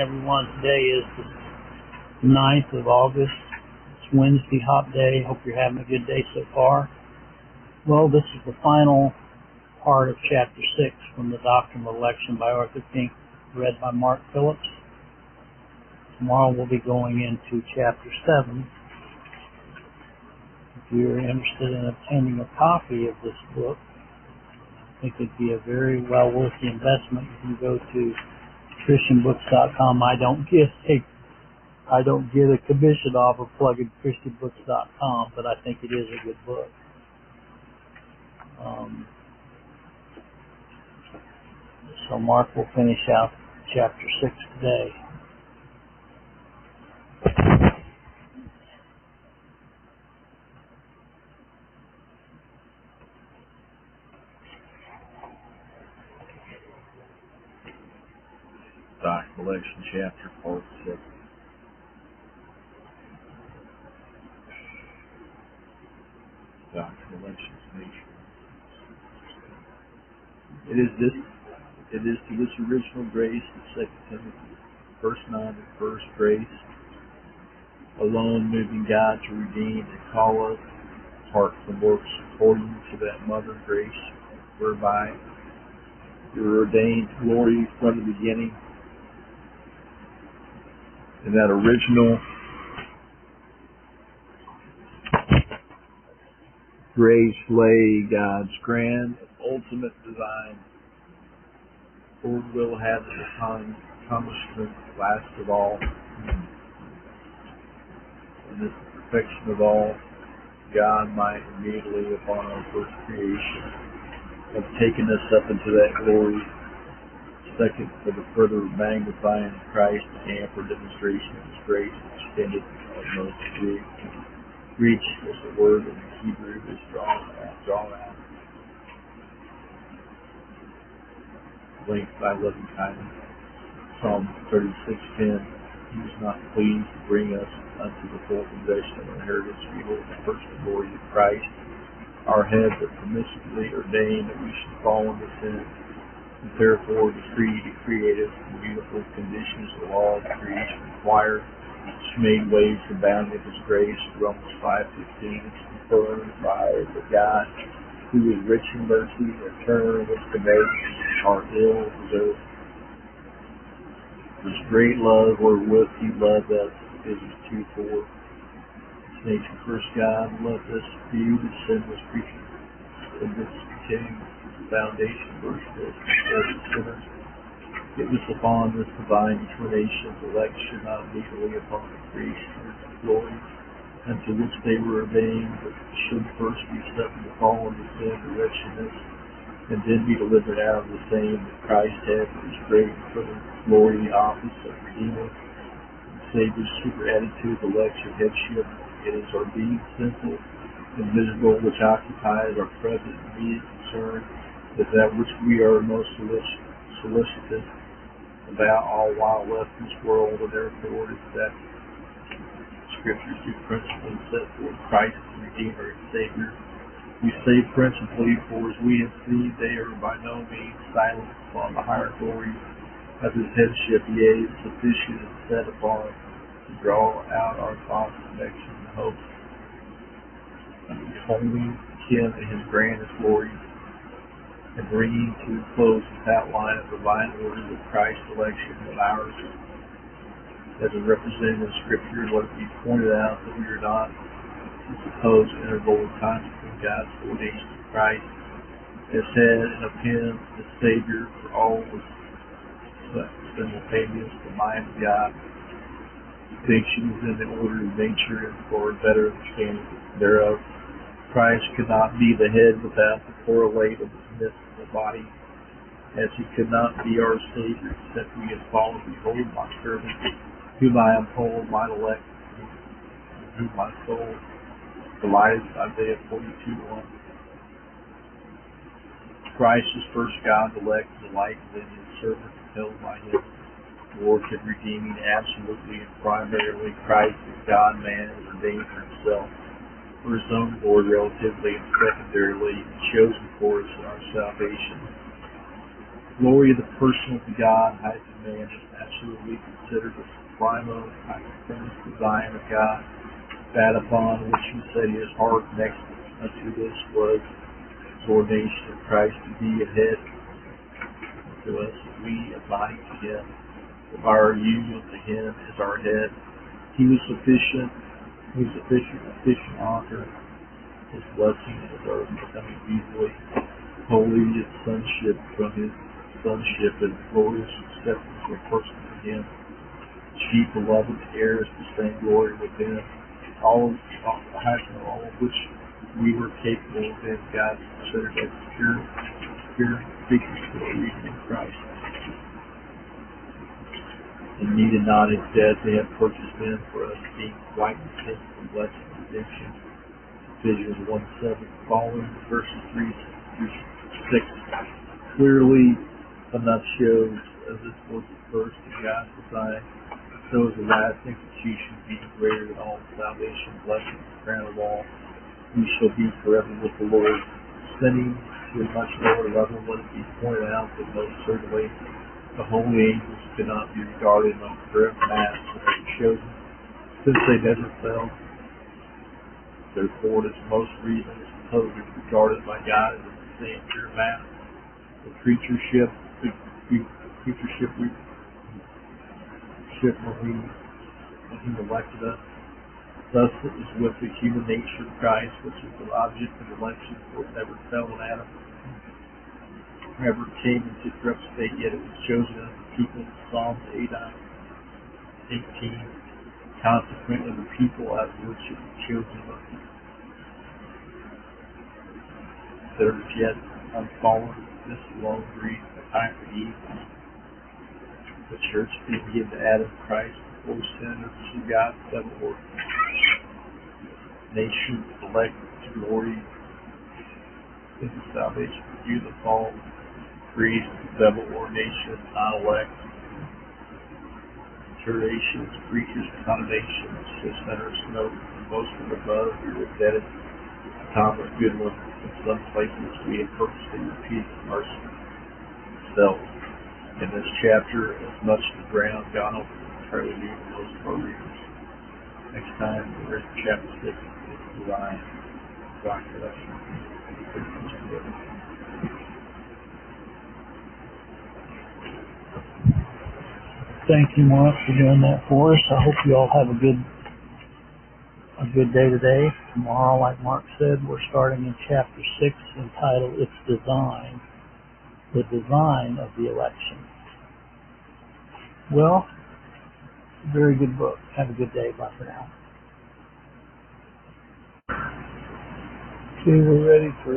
everyone. Today is the 9th of August. It's Wednesday, hop day. Hope you're having a good day so far. Well, this is the final part of Chapter 6 from the Doctrine of Election by Arthur Pink, read by Mark Phillips. Tomorrow we'll be going into Chapter 7. If you're interested in obtaining a copy of this book, I think it'd be a very well worth the investment. You can go to ChristianBooks.com. I don't get a commission off of plugging ChristianBooks.com, but I think it is a good book. So Mark will finish out Chapter 6 today. Doctrine of Election, Chapter Part 6. Doctrine of Election's nature. It is to this original grace of 2 Timothy, verse 9 and first grace, alone moving God to redeem and call us apart from works according to that mother grace, whereby you were ordained to glory from the beginning. In that original grace lay God's grand and ultimate design, for will have the accomplishment last of all, and this perfection of all, God might immediately upon our first creation have taken us up into that glory. Second, for the further magnifying of Christ and for demonstration of His grace extended of most degree. Reach is the word in Hebrew is drawn out. Linked by loving kindness. Psalm 36:10. He was not pleased to bring us unto the full possession of inheritance. Behold, the personal glory of Christ, our head, that permissively ordained that we should fall into sin. And therefore decreed to create us in beautiful conditions the law of creation required, which made ways abounding of His grace. Romans 5:15 is confirmed by the God who is rich in mercy, in turn was to make our ill deserved. His great love wherewith He loved us is twofold. His nature first God loved us, few the sinless creature, and this became foundation verse this sinners. It was upon this divine inclination of election, not immediately upon the creation of glory, unto which they were ordained, but should first be suffered to fall into sin and wretchedness, and then be delivered out of the same that Christ had for His great and further glory the office of Redeemer, and Savior superattitude, election, headship. It is our being sinful and miserable which occupies our present immediate concern, is that which we are most solicitous about all while left in this world, and therefore is that Scriptures do principally set forth Christ as Redeemer and Savior. We say principally, for as we have seen, they are by no means silent upon the higher glory of His headship, yea, sufficient and set upon to draw out our thoughts, affection, and hopes of beholding Him in His grandest glory, and bringing to a close this outline of divine order of Christ's election of ours. As a representative of Scripture, let it be pointed out that we are not to suppose interval of time between God's ordination of Christ as head and of Him as Savior for all was simultaneous. The mind of God, distinction within the order of nature, and for a better understanding thereof. Christ could not be the head without the correlative of the body, as He could not be our Savior except we had followed. Behold, my servant, whom I uphold, mine elect, whom my soul delighted. Isaiah 42:1. Christ is first God, elect, delight, and then His servant, held by Him, work in redeeming absolutely and primarily. Christ is God, man, is ordained for Himself, for His own glory relatively, and secondarily chosen for us in our salvation. Glory of the person of God hides in man as absolutely considered the supremo supremest design of God, that upon which he set his heart next unto this was his ordination of Christ to be a head to us, we a body to him, by our union to him as our head. He was sufficient author, his blessing as our becoming easily holy his sonship from his sonship and glorious acceptance of person to him, chief beloved heirs to same glory within, all of which we were capable of in God considered as pure creatures for a reason in Christ, and needed not his death to have purchased them for us, being whitened sin from blessing redemption. Ephesians 1:7, following verses 3 through 6, clearly enough shows as this was the first of God's design, so is the last institution being greater than all salvation, blessing, crown of all. We shall be forever with the Lord. Ascending to a much lower level, let it be pointed out that most certainly the holy angels cannot be regarded among forever mass forever chosen, since they never fell. Therefore, it is most reasonable to suppose it is regarded by God as the same pure mass. The creatureship when he elected us. Thus it is with the human nature of Christ, which is the object of election, for it never fell in Adam, never came into corrupt state, yet it was chosen as the people in Psalms 18. Consequently, the people out of which it was chosen must be considered yet unfallen. This alone agrees the time for Eve. The church being given to Adam Christ before sin to God, seven works. Nation elect to glory into salvation, view the fall, priest, devil ordination, non-elect, deteriorations, creatures, condemnations, sinners, note, most of the above, we were indebted to Thomas Goodwin. In some places we have purposely repeated ourselves. In this chapter, as much of the ground gone over entirely new to most of our readers. Next time, we're in chapter 6, Design, Doctrine. Thank you, Mark, for doing that for us. I hope you all have a good day today. Tomorrow, like Mark said, we're starting in chapter 6, entitled Its Design, the Design of the Election. Well, very good book. Have a good day. Bye for now. Okay, we're ready for